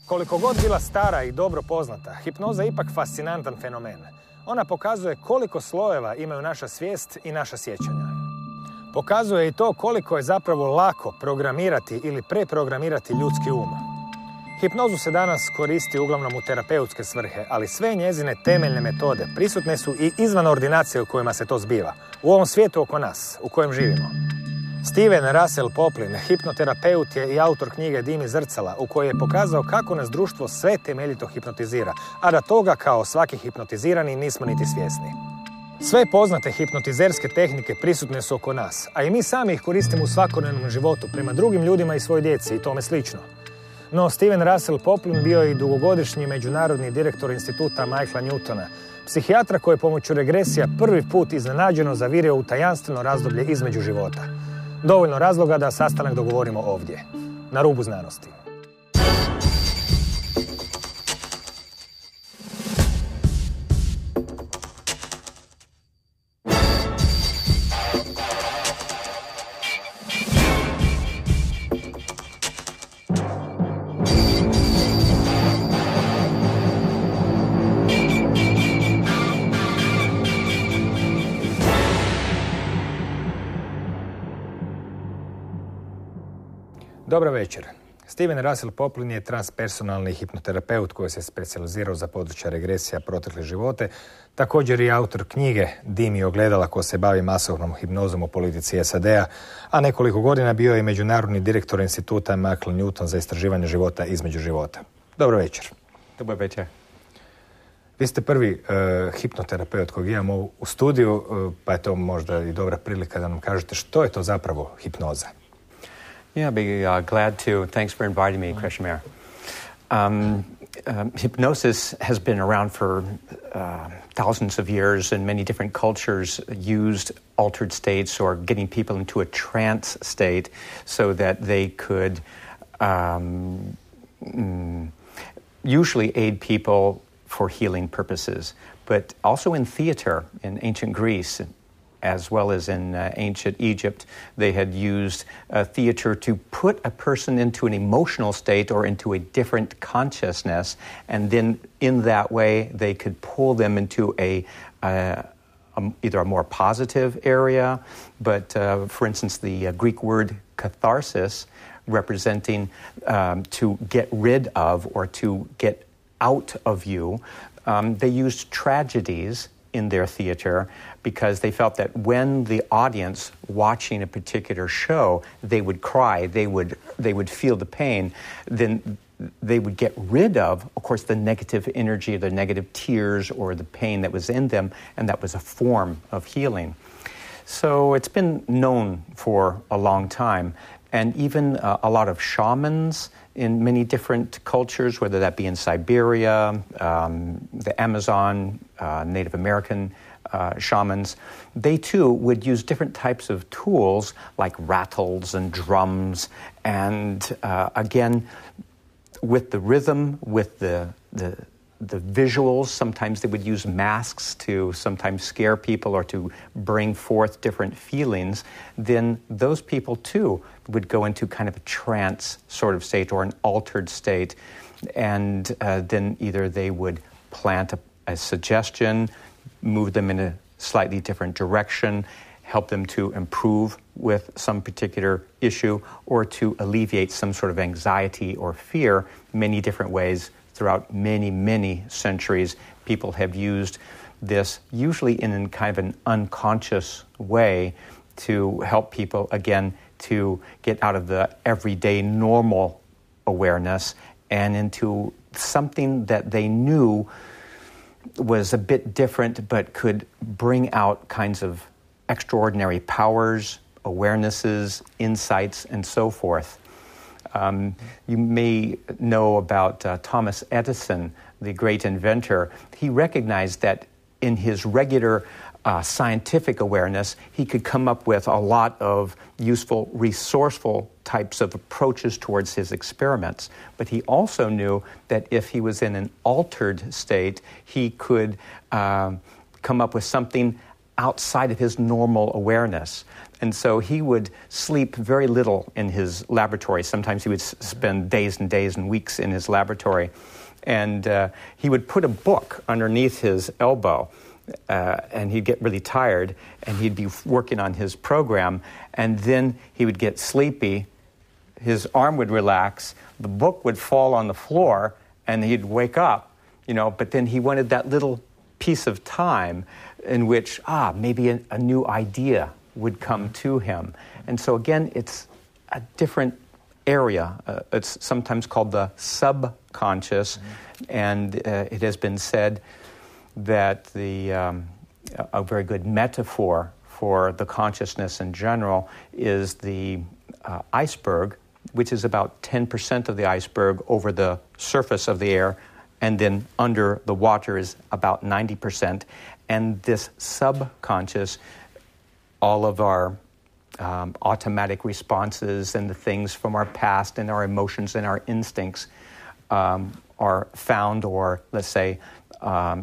Koliko god bila stara i dobro poznata, hipnoza je ipak fascinantan fenomen. Ona pokazuje koliko slojeva imaju naša svijest i naša sjećanja. Pokazuje i to koliko je zapravo lako programirati ili preprogramirati ljudski um. Hipnozu se danas koristi uglavnom u terapeutske svrhe, ali sve njezine temeljne metode prisutne su i izvan ordinacije u kojima se to zbiva, u ovom svijetu oko nas, u kojem živimo. Russel Poplin, hipnoterapeut je i autor knjige Dim iz zrcala, u kojoj je pokazao kako nas društvo sve temeljito hipnotizira, a da toga kao svaki hipnotizirani nismo niti svjesni. Sve poznate hipnotizerske tehnike prisutne su oko nas, a i mi sami ih koristimo u svakodnevnom životu prema drugim ljudima i svojoj djeci i tome slično. No, Russel Poplin bio je i dugogodišnji međunarodni direktor instituta Michaela Newtona, psihijatra koji je pomoću regresija prvi put iznenađeno zavirio u tajanstveno razdoblje između života. Dovoljno razloga da sastanak dogovorimo ovdje, na rubu znanosti. Dobro večer. Russel Poplin je transpersonalni hipnoterapeut koji se specijalizirao za područje regresija protekle živote, također i autor knjige Dim i ogledala koja se bavi masovnom hipnozom u politici SAD-a, a nekoliko godina bio je međunarodni direktor instituta Michael Newton za istraživanje života između života. Dobro večer. Dobro večer. Vi ste prvi hipnoterapeut kojeg imamo u studiju, pa je to možda i dobra prilika da nam kažete što je to zapravo hipnoza. Yeah, I'd be glad to. Thanks for inviting me, Krešimir. Hypnosis has been around for thousands of years, and many different cultures used altered states or getting people into a trance state so that they could usually aid people for healing purposes. But also in theater, in ancient Greece, as well as in ancient Egypt, they had used theater to put a person into an emotional state or into a different consciousness, and then in that way they could pull them into either a more positive area, but for instance the Greek word catharsis, representing to get rid of or to get out of you, they used tragedies in their theater because they felt that when the audience watching a particular show, they would cry, they would feel the pain, then they would get rid of course, the negative energy, the negative tears or the pain that was in them, and that was a form of healing. So it's been known for a long time, and even a lot of shamans in many different cultures, whether that be in Siberia, the Amazon, Native American shamans, they too would use different types of tools like rattles and drums, and again, with the rhythm, with the visuals. Sometimes they would use masks to sometimes scare people or to bring forth different feelings. Then those people too would go into kind of a trance sort of state or an altered state, and then either they would plant a suggestion, move them in a slightly different direction, help them to improve with some particular issue, or to alleviate some sort of anxiety or fear. Many different ways throughout many, many centuries, people have used this, usually in kind of an unconscious way, to help people, again, to get out of the everyday normal awareness and into something that they knew was a bit different but could bring out kinds of extraordinary powers, awarenesses, insights, and so forth. You may know about Thomas Edison, the great inventor. He recognized that in his regular scientific awareness, he could come up with a lot of useful, resourceful types of approaches towards his experiments. But he also knew that if he was in an altered state, he could come up with something outside of his normal awareness. And so he would sleep very little in his laboratory. Sometimes he would spend days and days and weeks in his laboratory. And he would put a book underneath his elbow, and he'd get really tired, and he'd be working on his program, and then he would get sleepy, his arm would relax, the book would fall on the floor, and he'd wake up, but then he wanted that little piece of time in which, maybe a new idea would come to him. And so again, it's a different area. It's sometimes called the subconscious, and it has been said that a very good metaphor for the consciousness in general is the iceberg, which is about 10% of the iceberg over the surface of the air, and then under the water is about 90%. And this subconscious, all of our automatic responses and the things from our past and our emotions and our instincts are found, or let's say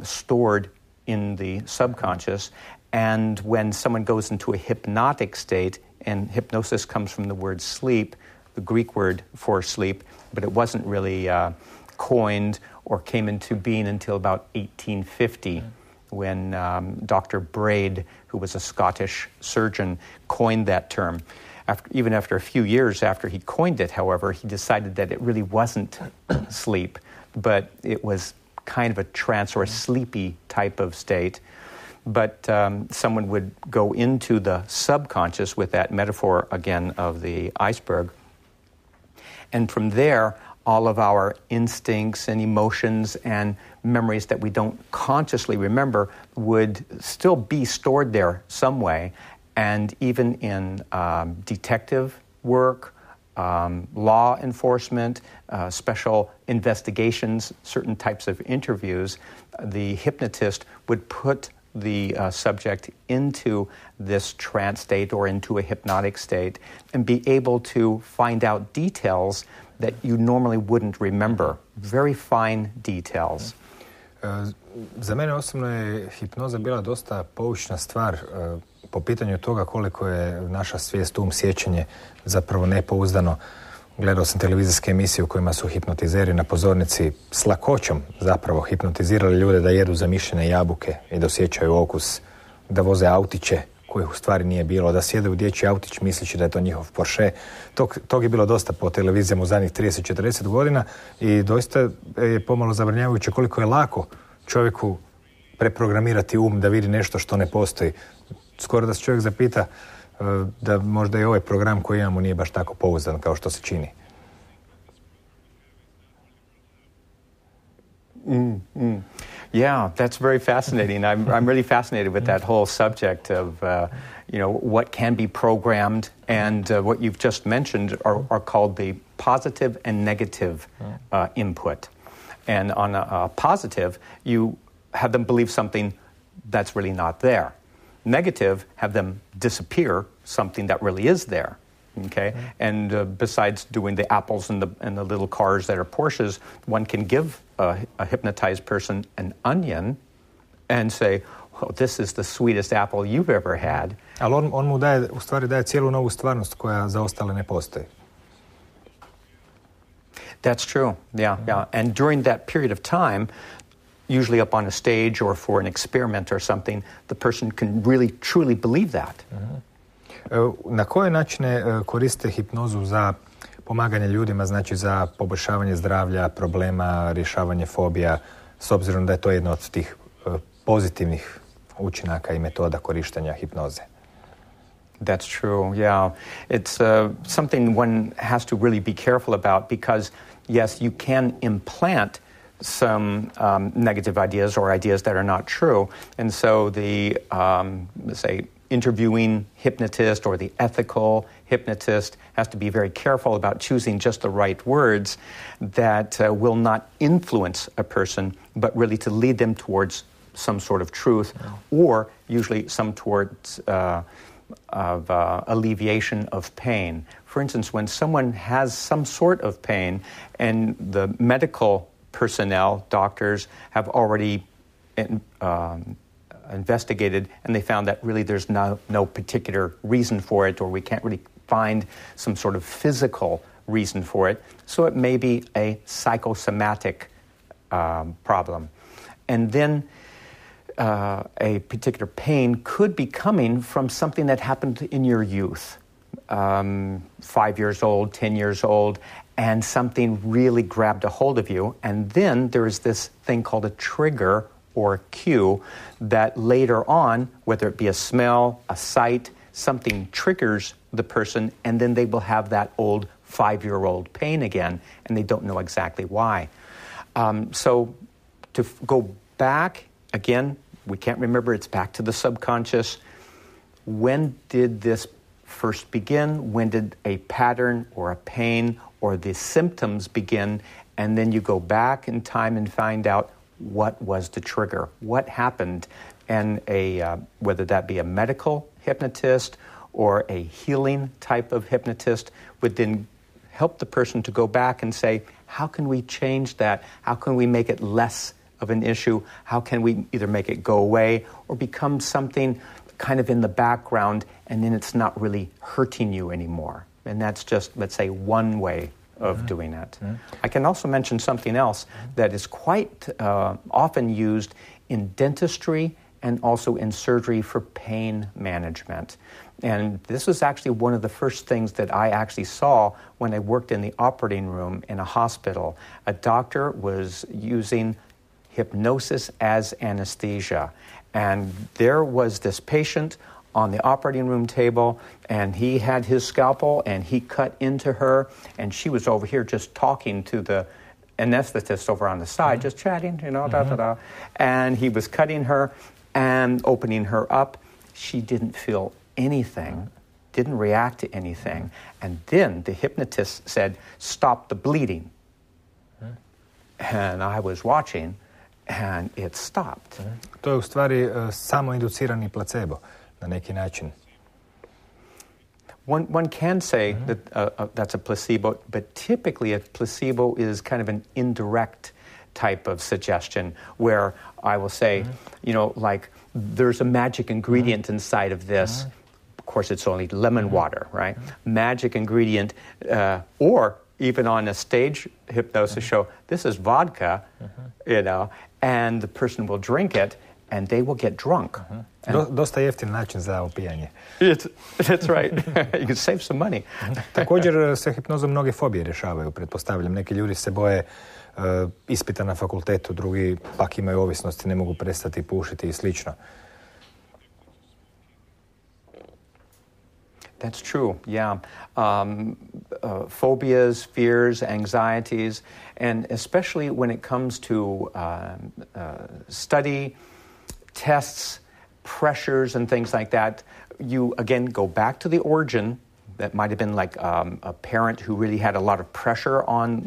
stored in the subconscious. And when someone goes into a hypnotic state, and hypnosis comes from the word sleep, the Greek word for sleep, but it wasn't really coined or came into being until about 1850, when Dr. Braid, who was a Scottish surgeon, coined that term. Even after a few years after he coined it, however, he decided that it really wasn't sleep, but it was kind of a trance or a sleepy type of state. But someone would go into the subconscious with that metaphor again of the iceberg. And from there, all of our instincts and emotions and memories that we don't consciously remember would still be stored there some way. And even in detective work, law enforcement, special investigations, certain types of interviews, the hypnotist would put the subject into this trance state or into a hypnotic state and be able to find out details that you normally wouldn't remember. Very fine details. Za mene osobno je hipnoza bila dosta poučna stvar po pitanju toga koliko je naša svijest, sjećanje zapravo nepouzdano. Gledao sam televizijske emisije u kojima su hipnotizeri na pozornici s lakoćom zapravo hipnotizirali ljude da jedu zamišljene jabuke i da osjećaju okus, da voze autiće kojih u stvari nije bilo, da sjede u dječji autić misleći da je to njihov Porsche. Tog je bilo dosta po televizijama u zadnjih 30-40 godina i doista je pomalo zabrinjavajuće koliko je lako čovjeku preprogramirati da vidi nešto što ne postoji. Skoro da se čovjek zapita da možda i ovaj program koji imamo nije baš tako pouzdan kao što se čini. Yeah, that's very fascinating. I'm really fascinated with that whole subject of, what can be programmed, and what you've just mentioned are called the positive and negative input. And on a positive, you have them believe something that's really not there. Negative, have them disappear something that really is there. Okay, and besides doing the apples and the little cars that are Porsches, one can give a hypnotized person an onion and say, "Oh, this is the sweetest apple you've ever had." Ali on mu u stvari daje cijelu novu stvarnost koja za ostale ne postoji. That's true. Yeah. And during that period of time, usually up on a stage or for an experiment or something, the person can really truly believe that. Na koje načine koriste hipnozu za pomaganje ljudima, znači za poboljšavanje zdravlja, problema, rješavanje fobija, s obzirom da je to jedna od tih pozitivnih učinaka i metoda korištenja hipnoze? That's true, yeah. It's something one has to really be careful about because, yes, you can implant some negative ideas or ideas that are not true. And so the, let's say, interviewing hypnotist or the ethical hypnotist has to be very careful about choosing just the right words that will not influence a person, but really to lead them towards some sort of truth, or usually some towards alleviation of pain. For instance, when someone has some sort of pain and the medical personnel, doctors, have already investigated, and they found that really there's no particular reason for it, or we can't really find some sort of physical reason for it. So it may be a psychosomatic problem. And then a particular pain could be coming from something that happened in your youth, 5 years old, 10 years old, and something really grabbed a hold of you. And then there is this thing called a trigger or cue that later on, whether it be a smell, a sight, something triggers the person, and then they will have that old 5-year-old pain again, and they don't know exactly why. So to go back, again, we can't remember, it's back to the subconscious. When did this first begin? When did a pattern or a pain or the symptoms begin? And then you go back in time and find out what was the trigger, what happened. And whether that be a medical hypnotist or a healing type of hypnotist would then help the person to go back and say, how can we change that? How can we make it less of an issue? How can we either make it go away or become something kind of in the background, and then it's not really hurting you anymore? And that's just, let's say, one way of doing that. I can also mention something else that is quite often used in dentistry and also in surgery for pain management. And this was actually one of the first things that I actually saw when I worked in the operating room in a hospital. A doctor was using hypnosis as anesthesia. And there was this patient on the operating room table, and he had his scalpel, and he cut into her, and she was over here just talking to the anesthetist over on the side, just chatting, da-da-da. And he was cutting her and opening her up. She didn't feel anything, didn't react to anything. And then the hypnotist said, "Stop the bleeding." And I was watching, and it stopped. To je u stvari samo inducirani placebo na neki način. One can say that that's a placebo, but typically a placebo is kind of an indirect type of suggestion where I will say, like there's a magic ingredient inside of this. Of course, it's only lemon water, right? Magic ingredient, or even on a stage hypnosis show, this is vodka, and the person will drink it and they will get drunk. Dosta jeftin način za opijanje. That's right. You can save some money. Također se hipnozom mnoge fobije rješavaju, pretpostavljam. Neki ljudi se boje ispita na fakultetu, drugi pak imaju ovisnosti, ne mogu prestati pušiti i slično. That's true, yeah. Phobias, fears, anxieties, and especially when it comes to study, tests, pressures, and things like that, you, again, go back to the origin. That might have been like a parent who really had a lot of pressure on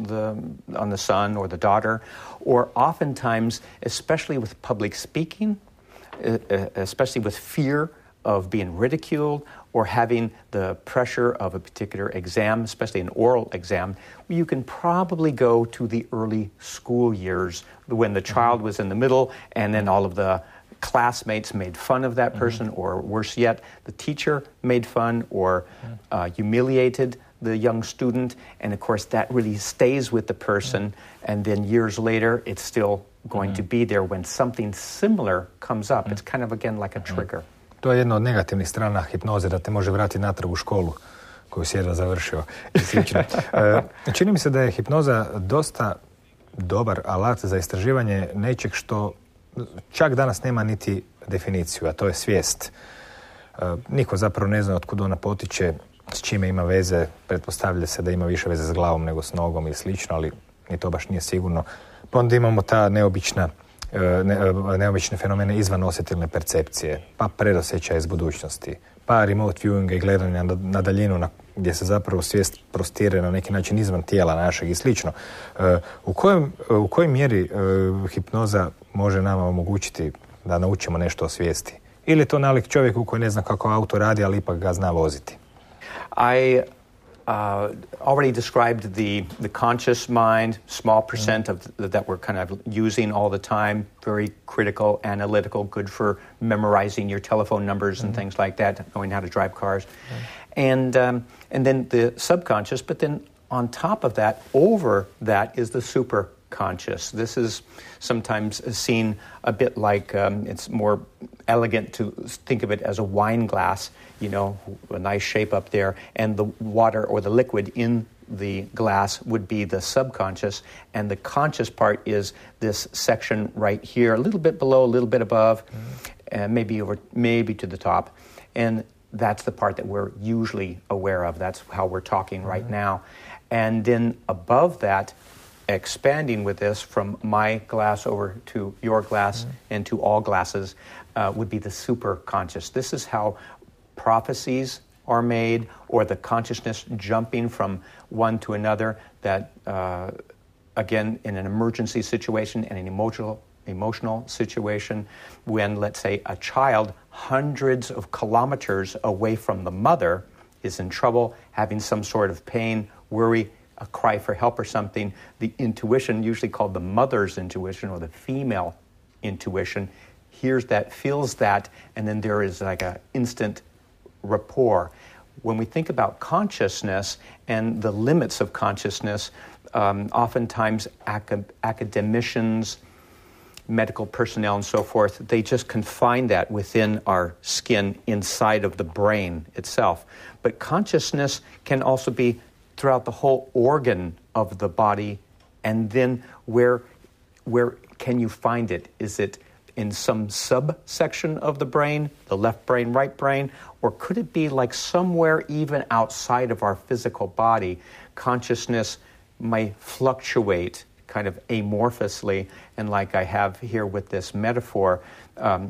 the son or the daughter, or oftentimes, especially with public speaking, especially with fear of being ridiculed or having the pressure of a particular exam, especially an oral exam, you can probably go to the early school years when the child was in the middle and then all of the classmates made fun of that person, or worse yet, the teacher made fun or humiliated the young student. And of course, that really stays with the person. And then years later, it's still going to be there when something similar comes up. It's kind of, again, like a trigger. To je jedna od negativnih strana hipnoze, da te može vratiti natrag u školu koju si jedva završio i slično. Čini mi se da je hipnoza dosta dobar alat za istraživanje nečeg što čak danas nema niti definiciju, a to je svijest. Niko zapravo ne zna otkud ona potiče, s čime ima veze. Pretpostavlja se da ima više veze s glavom nego s nogom ili slično, ali ni to baš nije sigurno. Pa onda imamo ta neobične fenomene izvan osjetilne percepcije, pa predosjećaje iz budućnosti, pa remote viewing i gledanja na daljinu gdje se zapravo svijest prostire na neki način izvan tijela našeg i slično. U kojoj mjeri hipnoza može nama omogućiti da naučimo nešto o svijesti? Ili je to nalik čovjeku koji ne zna kako auto radi, ali ipak ga zna voziti? already described the conscious mind, small percent of that we're kind of using all the time, very critical, analytical, good for memorizing your telephone numbers and things like that, knowing how to drive cars. And then the subconscious, but then on top of that, over that is the superconscious. This is sometimes seen a bit like, it's more elegant to think of it as a wine glass, you know, a nice shape up there, and the water or the liquid in the glass would be the subconscious, and the conscious part is this section right here, a little bit below, a little bit above, and maybe to the top. And that's the part that we're usually aware of. That's how we're talking right now. And then above that, expanding with this from my glass over to your glass and to all glasses would be the superconscious. This is how prophecies are made, or the consciousness jumping from one to another, that, again, in an emergency situation and an emotional situation, when, let's say, a child hundreds of kilometers away from the mother is in trouble, having some sort of pain, worry, a cry for help or something, the intuition, usually called the mother's intuition or the female intuition, hears that, feels that, and then there is like an instant rapport. When we think about consciousness and the limits of consciousness, oftentimes academicians, medical personnel and so forth, they just confine that within our skin inside of the brain itself. But consciousness can also be throughout the whole organ of the body, and then where can you find it? Is it in some subsection of the brain, the left brain, right brain, or could it be like somewhere even outside of our physical body? Consciousness may fluctuate kind of amorphously, and like I have here with this metaphor,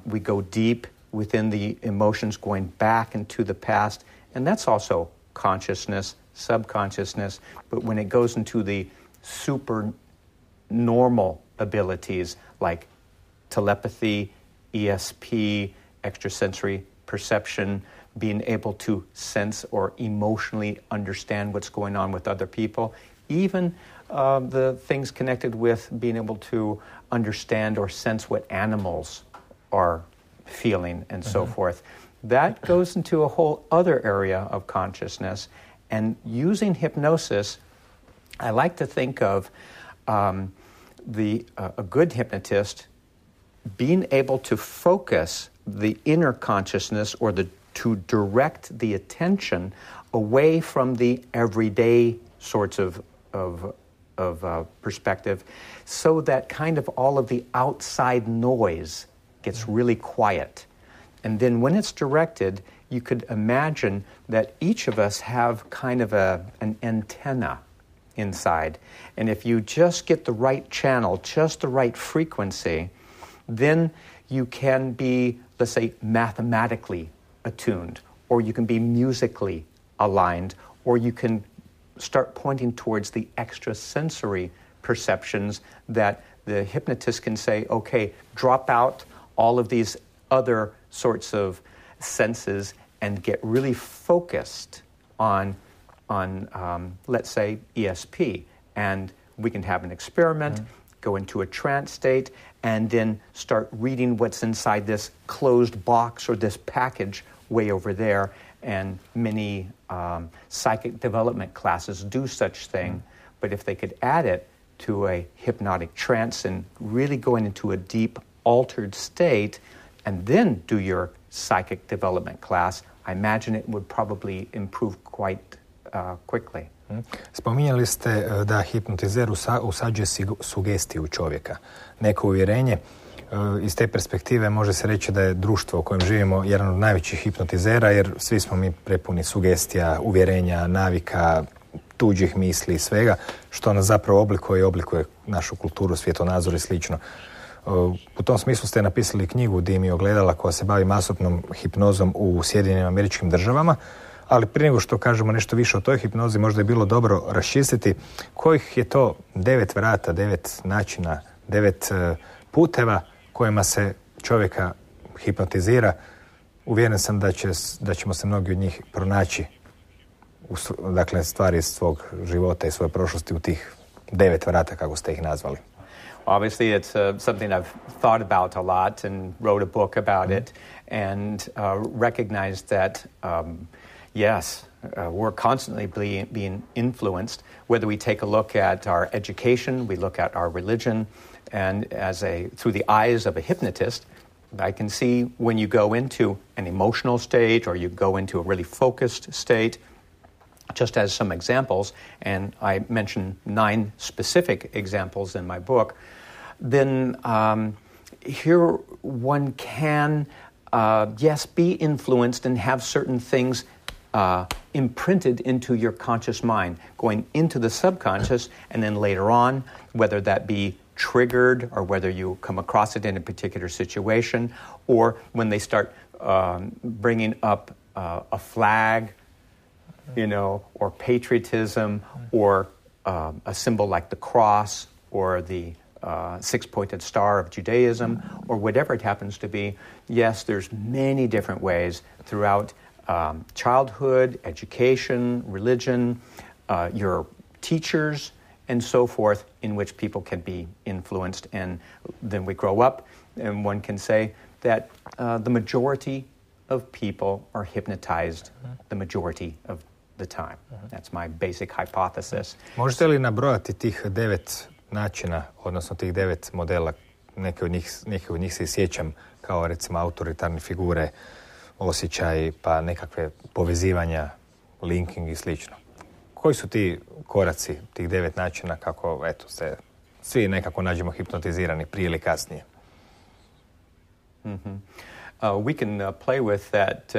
we go deep within the emotions, going back into the past, and that's also consciousness, subconsciousness. But when it goes into the super normal abilities like telepathy, ESP, extrasensory perception, being able to sense or emotionally understand what's going on with other people, even the things connected with being able to understand or sense what animals are feeling and so forth. That goes into a whole other area of consciousness. And using hypnosis, I like to think of a good hypnotist being able to focus the inner consciousness or to direct the attention away from the everyday sorts of perspective, so that kind of all of the outside noise gets really quiet. And then when it's directed, you could imagine that each of us have kind of an antenna inside. And if you just get the right channel, just the right frequency, then you can be, let's say, mathematically attuned, or you can be musically aligned, or you can start pointing towards the extrasensory perceptions that the hypnotist can say, okay, drop out all of these other sorts of senses and get really focused on let's say, ESP. And we can have an experiment, go into a trance state, and then start reading what's inside this closed box or this package way over there. And many psychic development classes do such thing. But if they could add it to a hypnotic trance and really going into a deep altered state, and then do your psychic development class, I imagine it would probably improve quite quickly. Spominjali ste da hipnotizer usađuje sugestiju u čovjeka, neko uvjerenje. Iz te perspektive može se reći da je društvo u kojem živimo jedan od najvećih hipnotizera, jer svi smo mi prepuni sugestija, uvjerenja, navika, tuđih misli i svega, što nas zapravo oblikuje našu kulturu, svjetonazor i slično. U tom smislu ste napisali knjigu Dim i ogledala koja se bavi masovnom hipnozom u Sjedinjenim Američkim Državama, ali prije nego što kažemo nešto više o toj hipnozi, možda je bilo dobro raščistiti kojih je to 9 vrata, 9 načina, 9 puteva kojima se čovjeka hipnotizira. Uvjeren sam da ćemo se mnogi od njih pronaći dakle, stvari iz svog života i svoje prošlosti u tih 9 vrata, kako ste ih nazvali? Obviously, it's something I've thought about a lot and wrote a book about it, and recognized that, yes, we're constantly being influenced, whether we take a look at our education, we look at our religion, and through the eyes of a hypnotist, I can see when you go into an emotional state or you go into a really focused state. Just as some examples, and I mention 9 specific examples in my book, then here one can, yes, be influenced and have certain things imprinted into your conscious mind, going into the subconscious, and then later on, whether that be triggered or whether you come across it in a particular situation, or when they start bringing up a flag, or patriotism, or a symbol like the cross, or the 6-pointed star of Judaism, or whatever it happens to be. Yes, there's many different ways throughout childhood, education, religion, your teachers, and so forth, in which people can be influenced. And then we grow up, and one can say that the majority of people are hypnotized the majority of the time. That's my basic hypothesis. Možete li nabrojati tih 9 načina, odnosno tih 9 modela? Neke od njih se i sjećam, kao recimo autoritarne figure, osjećaj, pa nekakve povezivanja, linking i slično. Koji su ti koraci, tih 9 načina kako, se svi nekako nađemo hipnotizirani prije ili kasnije? We can play with that,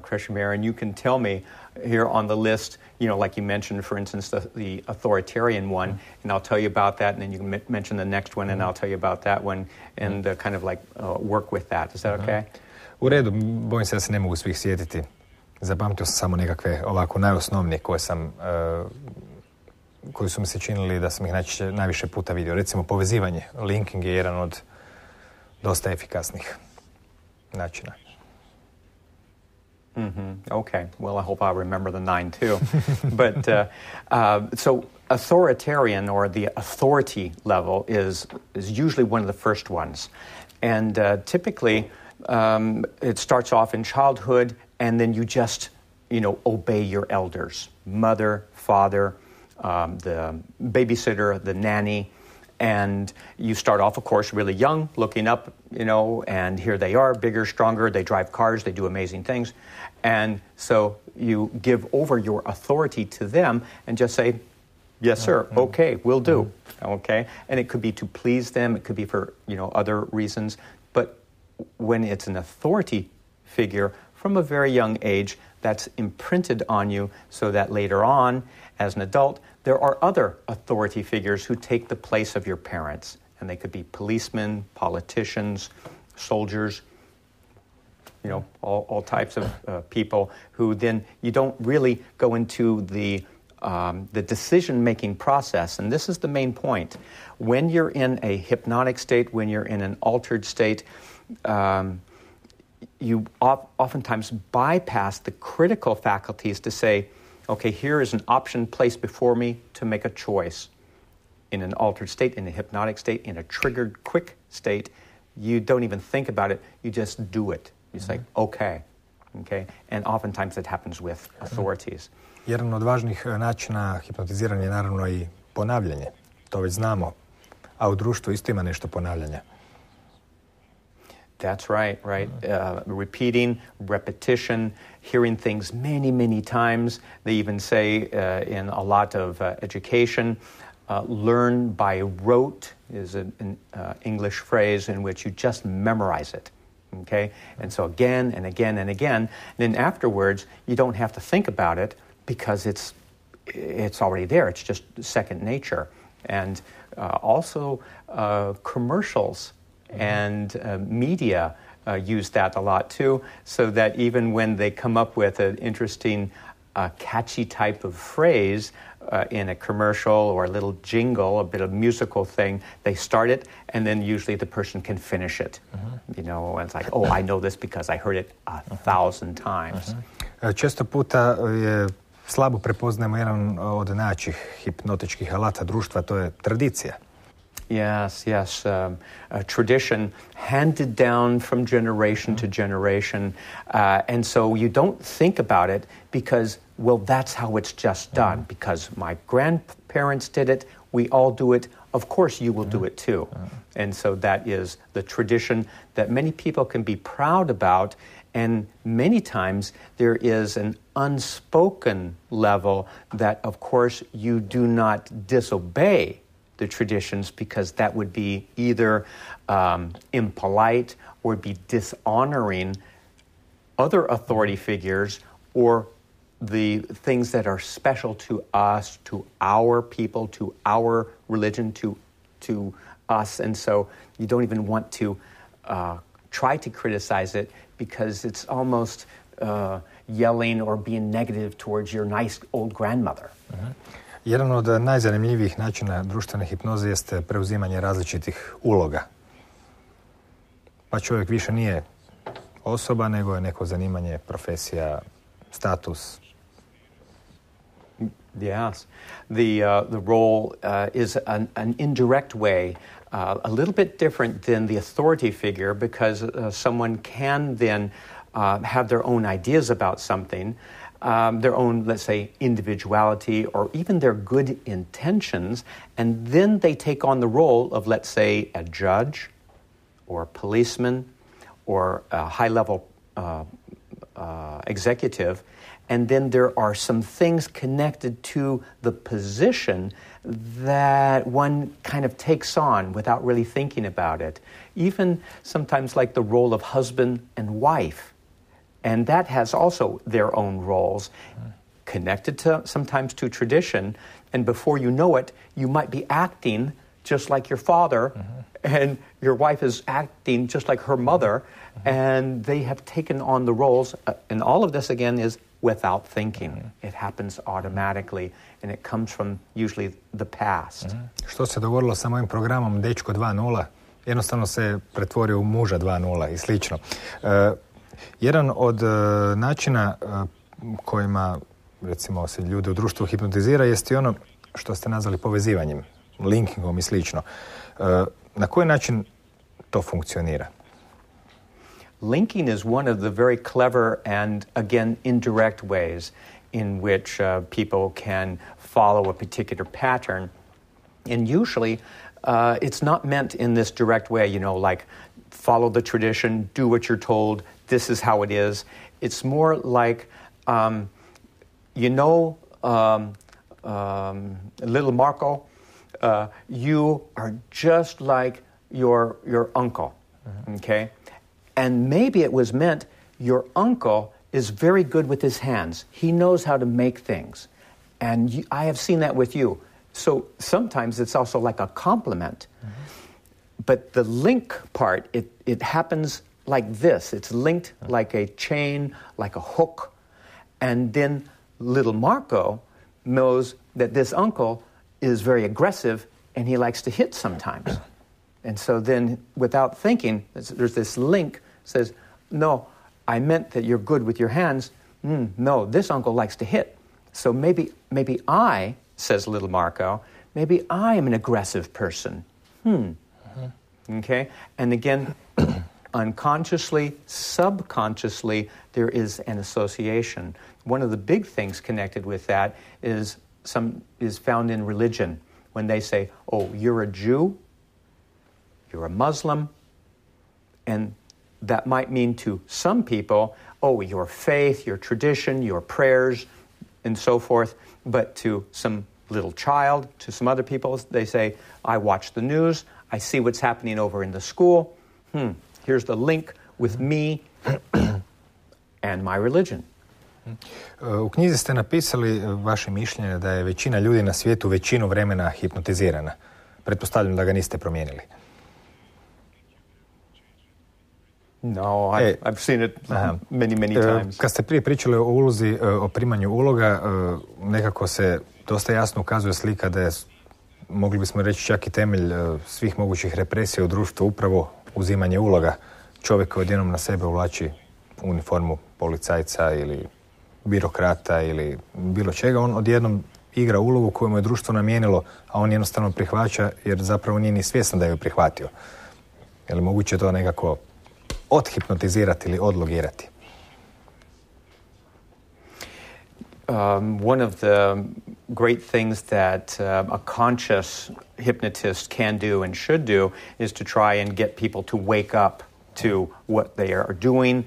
Krešimir, and you can tell me here on the list, like you mentioned, for instance, the authoritarian one, and I'll tell you about that, and then you can mention the next one, and I'll tell you about that one, and kind of like work with that. Is that okay? U redu, bojim se da se ne mogu svih sjetiti. Zapamtio sam samo nekakve ovako najosnovnije koji su mi se činili da sam ih najviše puta vidio. Recimo povezivanje. Linking je jedan od dosta efikasnih načina. Okay. Well, I hope I'll remember the 9 too. But so authoritarian, or the authority level, is usually one of the first ones. And typically it starts off in childhood, and then you just, obey your elders, mother, father, the babysitter, the nanny. And you start off, of course, really young, looking up, and here they are, bigger, stronger, they drive cars, they do amazing things. And so you give over your authority to them and just say, yes, sir, okay, will do, okay? And it could be to please them, it could be for, other reasons. But when it's an authority figure from a very young age, that's imprinted on you so that later on, as an adult, there are other authority figures who take the place of your parents. And they could be policemen, politicians, soldiers, all types of people who then you don't really go into the decision-making process. And this is the main point. When you're in a hypnotic state, when you're in an altered state, you oftentimes bypass the critical faculties to say, okay, here is an option placed before me to make a choice. In an altered state, in a hypnotic state, in a triggered quick state, you don't even think about it, you just do it. You say, okay. And oftentimes it happens with authorities. Jedan od važnih načina hipnotiziranja je naravno i ponavljanje. To već znamo. A u društvu isto ima nešto ponavljanja. That's right. Repeating, repetition, hearing things many, many times. They even say in a lot of education, learn by rote is an English phrase in which you just memorize it. Okay? And so again and again and again. And then afterwards, you don't have to think about it because it's already there. It's just second nature. And also commercials and media use that a lot too, so that even when they come up with an interesting, catchy type of phrase in a commercial or a little jingle, a bit of musical thing, they start it, and then usually the person can finish it. And it's like, oh, I know this because I heard it 1,000 times. Često puta je slabo prepoznajemo jedan od najjačih hipnotičkih alata društva, to je tradicija. Yes. A tradition handed down from generation to generation. And so you don't think about it because, well, that's how it's just done. Because my grandparents did it, we all do it, of course you will do it too. And so that is the tradition that many people can be proud about. And many times there is an unspoken level that, of course, you do not disobey the traditions because that would be either impolite or be dishonoring other authority figures or the things that are special to us, to our people, to our religion, to us. And so you don't even want to try to criticize it because it's almost yelling or being negative towards your nice old grandmother. Jedan od najzanimljivijih načina društvene hipnoze jeste preuzimanje različitih uloga. Pa čovjek više nije osoba, nego je neko zanimanje, profesija, status. Yes. The role is an indirect way, a little bit different than the authority figure because someone can then have their own ideas about something, their own, let's say, individuality or even their good intentions, and then they take on the role of, let's say, a judge or a policeman or a high-level executive, and then there are some things connected to the position that one kind of takes on without really thinking about it. Even sometimes like the role of husband and wife. And that has also their own roles connected to sometimes to tradition. And before you know it, you might be acting just like your father, and your wife is acting just like her mother, and they have taken on the roles. And all of this, again, is without thinking. It happens automatically, and it comes from usually the past. Što se dogodilo sa mojim programom Dečko 2.0? Jednostavno se pretvorio u muža 2.0 i slično. Jedan od načina kojima, recimo, se ljude u društvu hipnotizira jest i ono što ste nazvali povezivanjem, linkingom i slično. Na koji način to funkcionira? Linking is one of the very clever and, again, indirect ways in which people can follow a particular pattern. And usually it's not meant in this direct way, like follow the tradition, do what you're told, this is how it is. It's more like, little Marco, you are just like your uncle, okay? And maybe it was meant your uncle is very good with his hands. He knows how to make things. And I have seen that with you. So sometimes it's also like a compliment. But the link part, it happens like this. It's linked like a chain, like a hook. And then little Marco knows that this uncle is very aggressive and he likes to hit sometimes. And so then without thinking, there's this link says, no, I meant that you're good with your hands. No, this uncle likes to hit. So maybe I, says little Marco, maybe I am an aggressive person. Okay? And again, unconsciously, subconsciously, there is an association. One of the big things connected with that is found in religion. When they say, oh, you're a Jew, you're a Muslim, and that might mean to some people, oh, your faith, your tradition, your prayers, and so forth. But to some little child, to some other people, they say, I watch the news, I see what's happening over in the school. Here's the link with me and my religion. U knjizi ste napisali vaše mišljenje da je većina ljudi na svijetu većinu vremena hipnotizirana. Pretpostavljam da ga niste promijenili. No, I've seen it many times. Kad ste prije pričali o ulozi, o primanju uloga, nekako se dosta jasno ukazuje slika da je, mogli bismo reći, čak i temelj svih mogućih represija u društvu upravo uzimanje uloga. Čovjek odjednom na sebe uvlači uniformu policajca ili birokrata ili bilo čega, on odjednom igra ulogu koju mu je društvo namijenilo, a on jednostavno prihvaća jer zapravo nije ni svjestan da ju prihvatio. Je li moguće to nekako odhipnotizirati ili odlogirati? One of the great things that a conscious hypnotist can do and should do is to try and get people to wake up to what they are doing,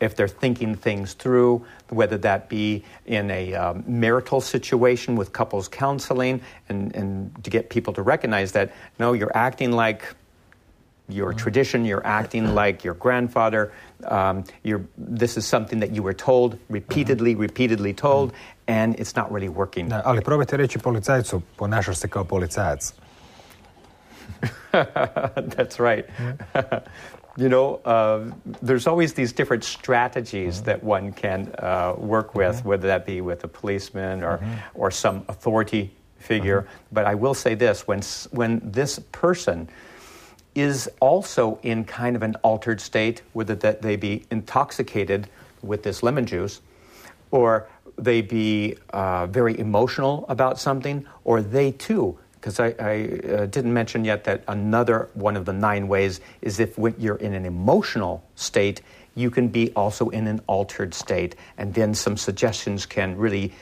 if they're thinking things through, whether that be in a marital situation with couples counseling, and to get people to recognize that, no, you're acting like your tradition, you're acting like your grandfather, this is something that you were told, repeatedly told, and it's not really working. Da, ali probajte reći policajcu, ponašaš se kao policajac. That's right. You know, there's always these different strategies that one can work with, whether that be with a policeman or some authority figure. But I will say this, when this person is also in kind of an altered state, whether that they be intoxicated with this lemon juice, or they be very emotional about something, or they too, because I didn't mention yet that another one of the 9 ways is if when you're in an emotional state, you can be also in an altered state. And then some suggestions can really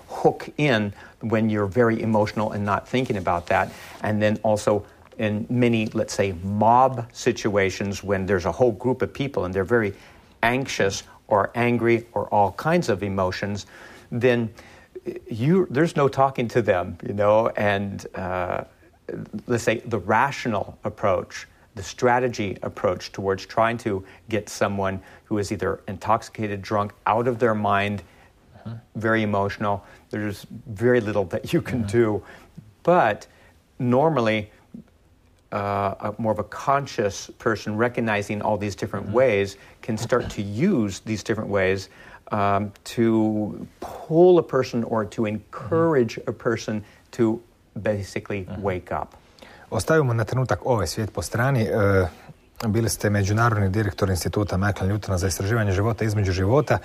hook in when you're very emotional and not thinking about that. And then also in many, let's say, mob situations when there's a whole group of people and they're very anxious or angry or all kinds of emotions, then there's no talking to them, you know, and let's say the rational approach, the strategy approach towards trying to get someone who is either intoxicated, drunk, out of their mind, very emotional, there's very little that you can do. But normally, more of a conscious person recognizing all these different ways can start to use these different ways to pull a person or to encourage a person to basically wake up. Ostavimo na trenutak ovaj svijet po strani. Bili ste međunarodni direktor instituta Michaela Newtona za istraživanje života između života.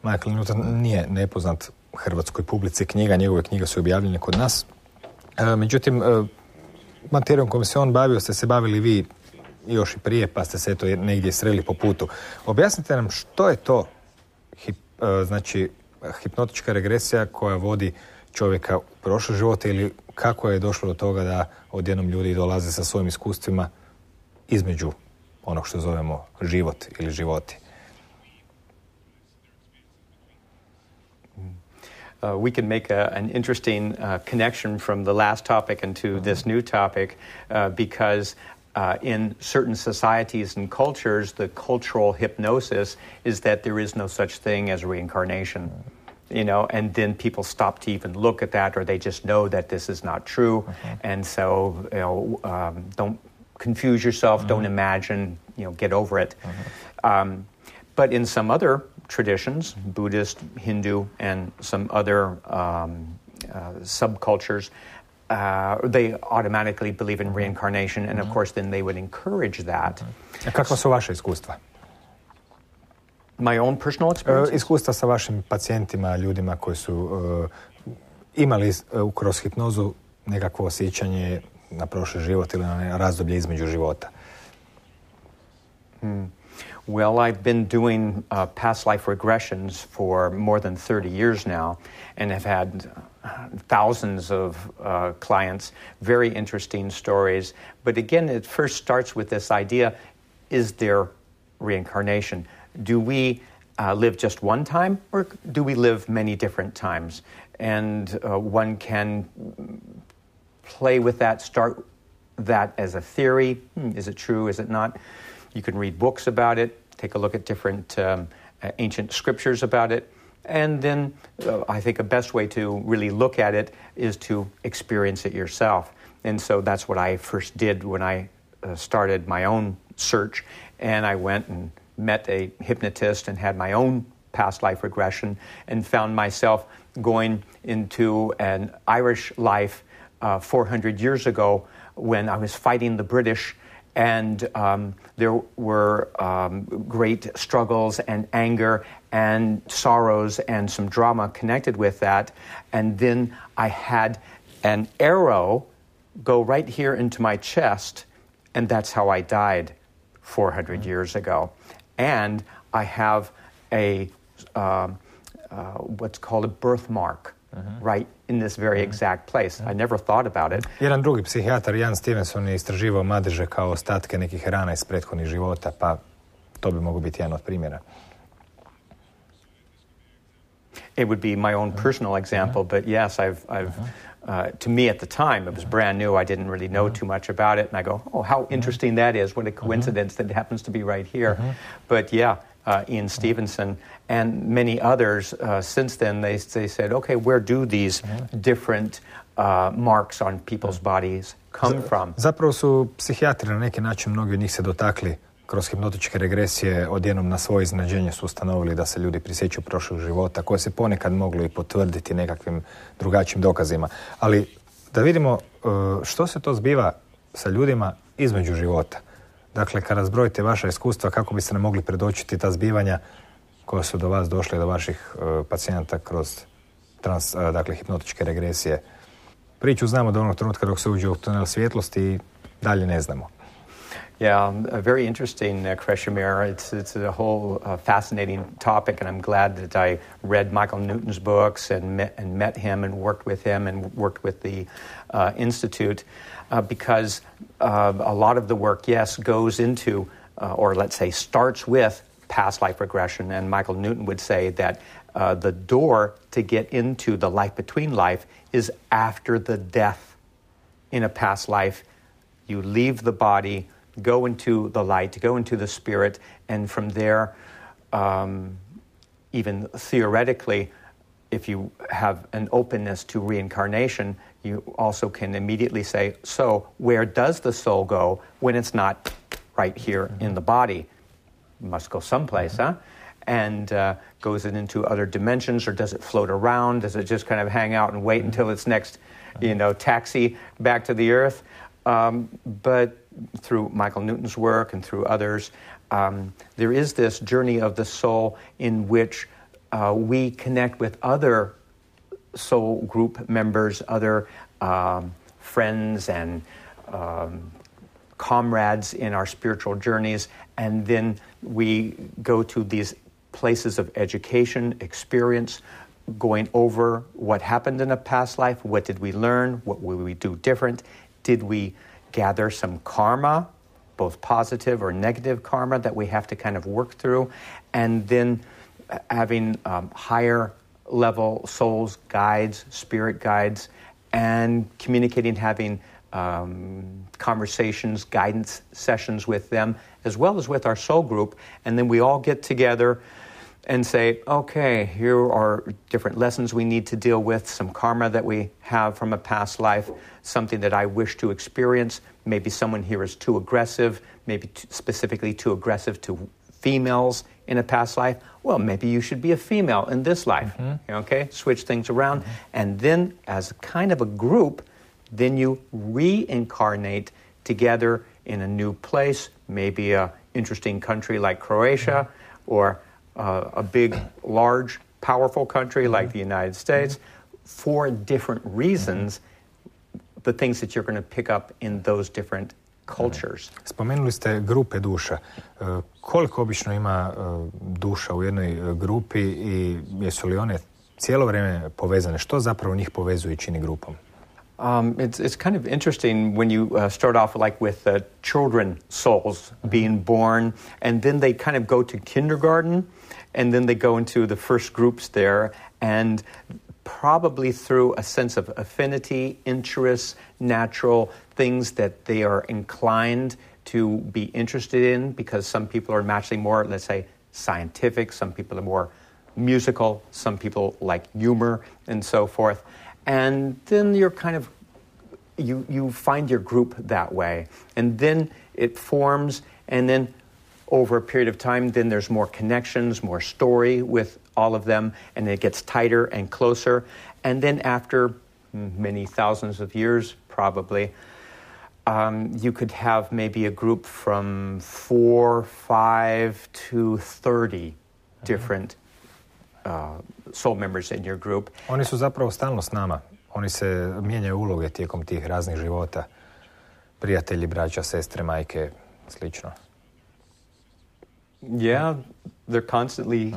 Michael Newton nije nepoznat hrvatskoj publici. Njegove knjige su objavljene kod nas. Međutim, materijom kojom se on bavio ste se bavili vi još i prije, pa ste se eto negdje sreli po putu. Objasnite nam što je to hipnotička regresija koja vodi čovjeka u prošle živote ili kako je došlo do toga da odjednom ljudi dolaze sa svojim iskustvima između onog što zovemo život ili životi. We can make an interesting connection from the last topic into this new topic because in certain societies and cultures, the cultural hypnosis is that there is no such thing as reincarnation, you know, and then people stop to even look at that, or they just know that this is not true, and so, you know, don't confuse yourself, don't imagine, you know, get over it. But in some other traditions, Buddhist, Hindu, and some other subcultures, they automatically believe in reincarnation, and of course then they would encourage that. Kakva su vaše iskustva? My own personal experience? Iskustva sa vašim pacijentima, ljudima koji su imali kroz hipnozu nekakvo osjećanje na prošli život ili na razdoblje između života. Well, I've been doing past life regressions for more than 30 years now and have had thousands of clients, very interesting stories. But again, it first starts with this idea, is there reincarnation? Do we live just one time or do we live many different times? And one can play with that, start that as a theory. Is it true? Is it not? You can read books about it, take a look at different ancient scriptures about it, and then I think a best way to really look at it is to experience it yourself. And so that's what I first did when I started my own search, and I went and met a hypnotist and had my own past life regression and found myself going into an Irish life 400 years ago when I was fighting the British And there were great struggles and anger and sorrows and some drama connected with that. And then I had an arrow go right here into my chest, and that's how I died 400 years ago. And I have a what's called a birthmark right in this very exact place. I never thought about it. Jedan drugi psihijatar, Jan Stevenson, je istraživao madeže kao ostatke nekih rana iz prethodnih života, pa to bi mogao biti jedan od primjera. It would be my own personal example, but yes, I've to me at the time, it was brand new. I didn't really know too much about it, and I go, oh, how interesting that is. What a coincidence that it happens to be right here. But yeah, Ian Stevenson and many others since then, they said, okay, where do these different marks on people's bodies come from? Zapravo su psihijatri na neki način, mnogi od njih se dotakli kroz hipnotičke regresije, odjednom na svoje iznenađenje su ustanovili da se ljudi prisjećaju prošlog života, koje se ponekad moglo i potvrditi nekakvim drugačijim dokazima. Ali da vidimo što se to zbiva sa ljudima između života. Dakle, kada zbrojite vaša iskustva, kako biste nam mogli predočiti ta zbivanja koja su do vas došle, do vaših pacijenata kroz hipnotičke regresije. Priču znamo do onog trenutka dok se uđe u tunel svjetlosti i dalje ne znamo. Yeah, very interesting, Krešimir. It's a whole fascinating topic, and I'm glad that I read Michael Newton's books and met him and worked with him and worked with the Institute, because a lot of the work, yes, goes into, or let's say starts with past life regression, and Michael Newton would say that the door to get into the life between life is after the death in a past life. You leave the body, go into the light, go into the spirit, and from there, even theoretically, if you have an openness to reincarnation, you also can immediately say, so where does the soul go when it's not right here in the body? It must go someplace, huh? And goes it into other dimensions, or does it float around? Does it just kind of hang out and wait until its next, taxi back to the earth? But through Michael Newton's work and through others, there is this journey of the soul in which we connect with other soul group members, other friends and comrades in our spiritual journeys, and then we go to these places of education, experience, going over what happened in a past life, what did we learn, what will we do different, did we gather some karma, both positive or negative karma that we have to kind of work through, and then having higher level souls, guides, spirit guides, and communicating, having conversations, guidance sessions with them, as well as with our soul group, and then we all get together and say, okay, here are different lessons we need to deal with, some karma that we have from a past life, something that I wish to experience. Maybe someone here is too aggressive, maybe specifically too aggressive to females in a past life. Well, maybe you should be a female in this life, okay? Switch things around. And then as kind of a group, then you reincarnate together in a new place, maybe a interesting country like Croatia, or a big, large, powerful country like the United States, for different reasons, the things that you're going to pick up in those different cultures. Spomenuli ste grupe duša. Koliko obično ima duša u jednoj grupi i jesu li one cijelo vrijeme povezane? Što zapravo njih povezuje i čini grupom? It's kind of interesting when you start off like with children souls being born, and then they kind of go to kindergarten, and then they go into the first groups there, and probably through a sense of affinity, interest, natural things that they are inclined to be interested in, because some people are naturally more, let's say, scientific, some people are more musical, some people like humor, and so forth. And then you're kind of, you find your group that way. And then it forms, and then over a period of time, then there's more connections, more story with all of them, and it gets tighter and closer. And then after many thousands of years, probably, you could have maybe a group from 4, 5 to 30 different soul members in your group. Oni su zapravo stalno s nama. Oni se mijenjaju uloge tijekom tih raznih života. Prijatelji, braća, sestre, majke, slično. Yeah, they're constantly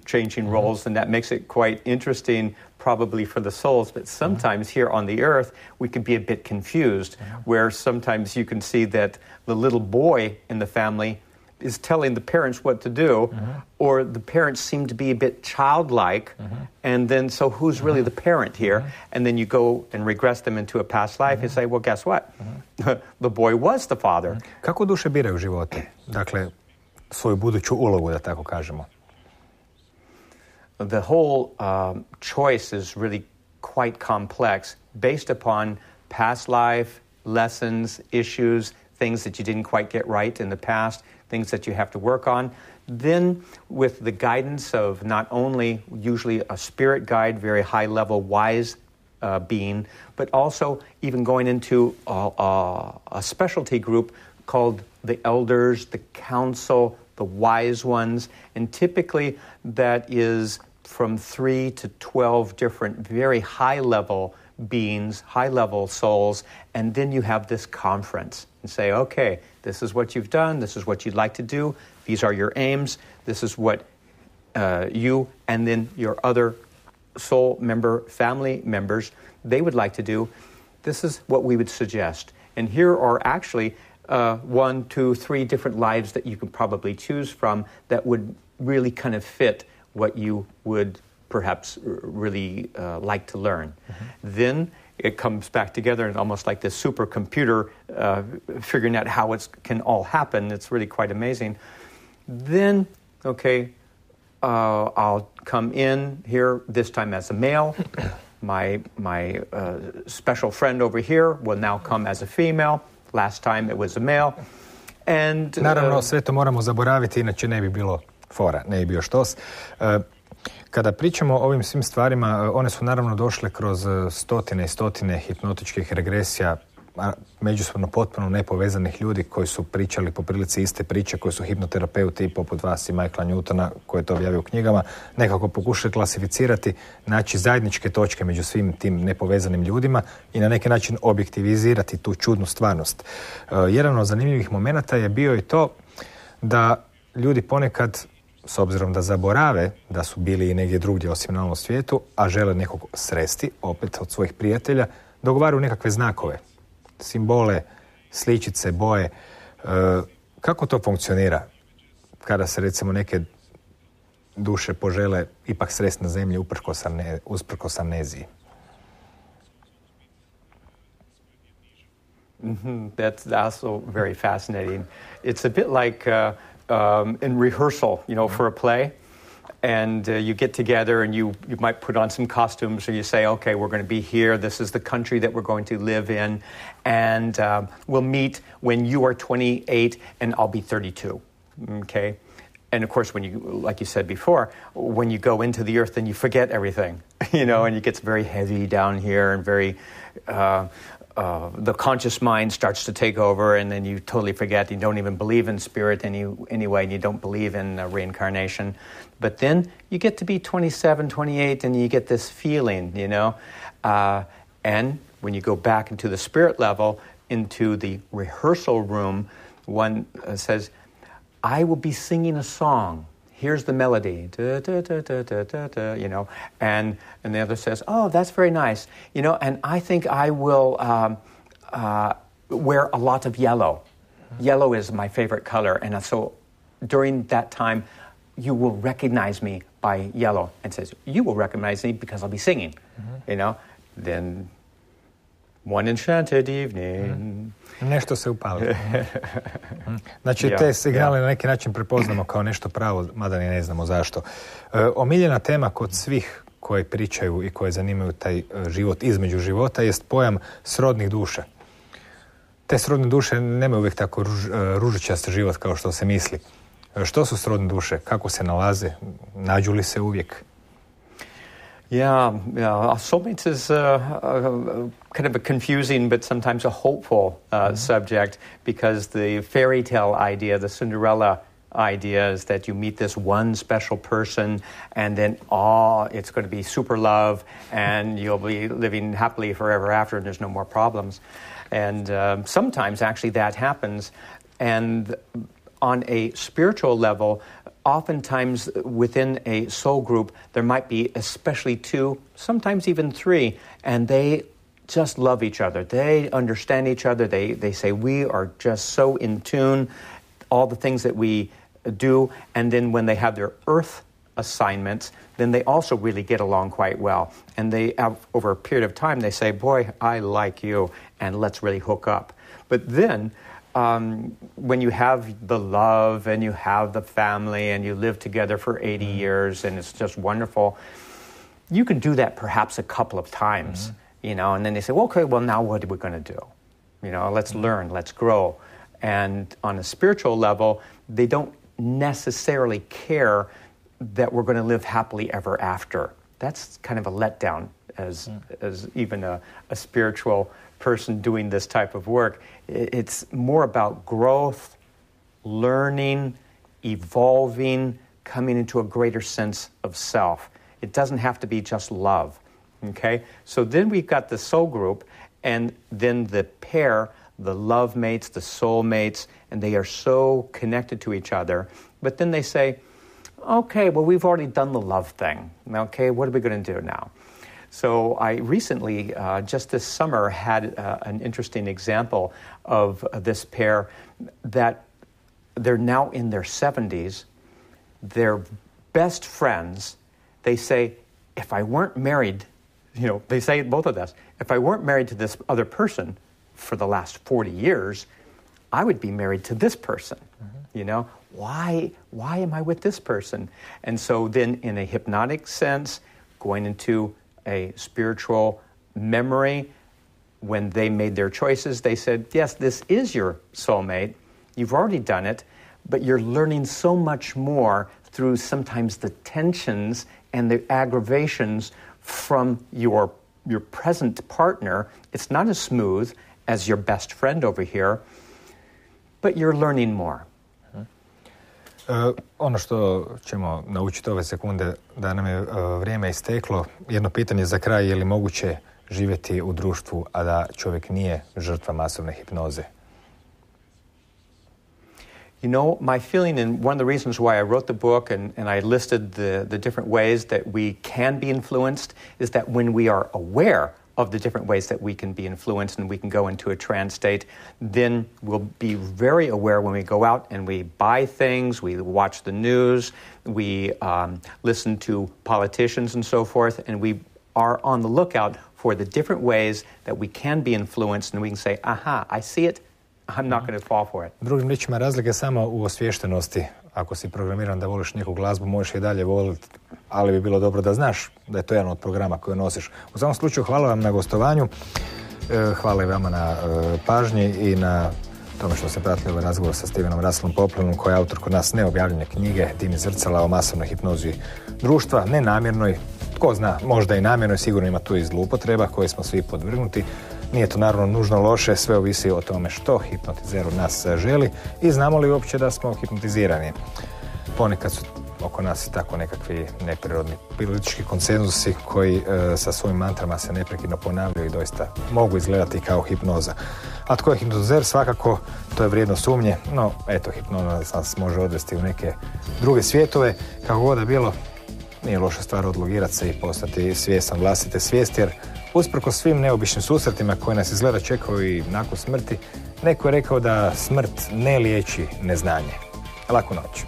changing roles, and that makes it quite interesting probably for the souls, but sometimes here on the earth we can be a bit confused, where sometimes you can see that the little boy in the family is telling the parents what to do, or the parents seem to be a bit childlike, and then so who's really the parent here? And then you go and regress them into a past life and say, well, guess what? The boy was the father. Kako duše biraju živote? Dakle, svoju buduću ulogu, da tako kažemo. The whole choice is really quite complex, based upon past life, lessons, issues, things that you didn't quite get right in the past, things that you have to work on. Then with the guidance of not only usually a spirit guide, very high-level wise being, but also even going into a specialty group called the elders, the council, the wise ones, and typically that is from 3 to 12 different very high-level beings, high-level souls, and then you have this conference and say, okay, this is what you've done, this is what you'd like to do, these are your aims, this is what you and then your other soul member, family members, they would like to do. This is what we would suggest. And here are actually 1, 2, 3 different lives that you could probably choose from that would really kind of fit what you would perhaps really like to learn. Then it comes back together and almost like this supercomputer figuring out how it can all happen. It's really quite amazing. Then, okay, I'll come in here this time as a male. My special friend over here will now come as a female. Last time it was a male. And, naravno, sve to moramo zaboraviti, inače ne bi bilo fora, ne bi bio štos. Kada pričamo o ovim svim stvarima, one su naravno došle kroz stotine i stotine hipnotičkih regresija, međusobno potpuno nepovezanih ljudi koji su pričali po prilici iste priče, koji su hipnoterapeuti poput vas i Michaela Newtona, koji je to objavio u knjigama, nekako pokušali klasificirati, naći zajedničke točke među svim tim nepovezanim ljudima i na neki način objektivizirati tu čudnu stvarnost. Jedan od zanimljivih momenata je bio i to da ljudi ponekad, s obzirom da zaborave da su bili i negdje drugdje osim na ovom svijetu, a žele nekog sresti, opet od svojih prijatelja, dogovaraju nekakve znakove, simbole, sličice, boje. Kako to funkcionira kada se recimo neke duše požele ipak sresti na zemlji usprkos amneziji? That's also very fascinating. It's a bit like in rehearsal, for a play. And you get together and you might put on some costumes, or you say, okay, we're going to be here. This is the country that we're going to live in. And we'll meet when you are 28 and I'll be 32. Okay? And of course, when you, like you said before, when you go into the earth, then you forget everything, and it gets very heavy down here and very, the conscious mind starts to take over, and then you totally forget. You don't even believe in spirit anyway, and you don't believe in reincarnation. But then you get to be 27, 28, and you get this feeling, and when you go back into the spirit level, into the rehearsal room, one says, I will be singing a song. Here's the melody, da, da, da, da, da, da, da, and the other says, oh, that's very nice, and I think I will wear a lot of yellow. Yellow is my favorite color, and so during that time, you will recognize me by yellow, and says, you will recognize me because I'll be singing, Then one enchanted evening. Nešto se upali. Znači, te signale na neki način prepoznamo kao nešto pravo, mada ni ne znamo zašto. Omiljena tema kod svih koji pričaju i koje zanimaju taj život između života jest pojam srodnih duša. Te srodne duše nemaju uvijek tako ružičast život kao što se misli. Što su srodne duše? Kako se nalaze? Nađu li se uvijek? Yeah. Soulmates is kind of a confusing but sometimes a hopeful subject, because the fairy tale idea, the Cinderella idea, is that you meet this one special person and then it's going to be super love and you'll be living happily forever after and there's no more problems. And sometimes actually that happens. And on a spiritual level, oftentimes within a soul group, there might be especially 2, sometimes even 3, and they just love each other. They understand each other. They say, we are just so in tune, all the things that we do. And then when they have their earth assignments, then they also really get along quite well. And they, over a period of time, they say, boy, I like you, and let's really hook up. But then when you have the love and you have the family and you live together for 80 years and it's just wonderful, you can do that perhaps a couple of times, you know, and then they say, well, okay, well, now what are we going to do? You know, let's learn, let's grow. And on a spiritual level, they don't necessarily care that we're going to live happily ever after. That's kind of a letdown as even a spiritual person doing this type of work. It's more about growth, learning, evolving, coming into a greater sense of self. It doesn't have to be just love, okay? So then we've got the soul group, and then the pair, the love mates, the soul mates, and they are so connected to each other. But then they say, okay, well, we've already done the love thing. Okay, what are we going to do now? So I recently, just this summer, had an interesting example of this pair that they're now in their 70s. They're best friends. They say, if I weren't married, you know, they say both of us, if I weren't married to this other person for the last 40 years, I would be married to this person. You know, why am I with this person? And so then in a hypnotic sense, going into a spiritual memory, when they made their choices, they said, yes, this is your soulmate. You've already done it, but you're learning so much more through sometimes the tensions and the aggravations from your present partner. It's not as smooth as your best friend over here, but you're learning more. Ono što ćemo naučiti ove sekunde, da nam je vrijeme isteklo, jedno pitanje za kraj: je li moguće živjeti u društvu, a da čovjek nije žrtva masovne hipnoze? You know, my feeling, and one of the reasons why I wrote the book and I listed the different ways that we can be influenced, is that when we are aware of the different ways that we can be influenced and we can go into a trance state, then we'll be very aware when we go out and we buy things, we watch the news, we listen to politicians and so forth, and we are on the lookout for the different ways that we can be influenced, and we can say, aha, I see it, I'm not going to fall for it. Drugim riječima, razlika je samo u osviještenosti. Ako si programiran da voliš neku glazbu, možeš i dalje voliti, ali bi bilo dobro da znaš da je to jedan od programa koje nosiš. U svakom slučaju, hvala vam na gostovanju, hvala i vama na pažnji i na tome što ste pratili ovaj razgovor sa Stevenom Russelom Poplinom, koji je autor kod nas neobjavljene knjige Timi zrcala o masovnoj hipnozi društva, nenamjernoj, tko zna, možda i namjernoj, sigurno ima tu i zloupotreba koje smo svi podvrgnuti. Nije to naravno nužno loše, sve ovisi o tome što hipnotizer od nas želi i znamo li uopće da smo hipnotizirani. Ponekad su oko nas tako nekakvi neprirodni politički konsenzusi koji sa svojim mantrama se neprekidno ponavljaju i doista mogu izgledati kao hipnoza. A tko je hipnotizer? Svakako, to je vrijedno sumnje, no eto, hipnoza nas može odvesti u neke druge svijetove. Kako god da bilo, nije loša stvar odlogirati se i postati svjestan vlastite svijesti, jer usprkos svim neobičnim susretima koji nas izgleda čekaju i nakon smrti, neko je rekao da smrt ne liječi neznanje. Laku noć.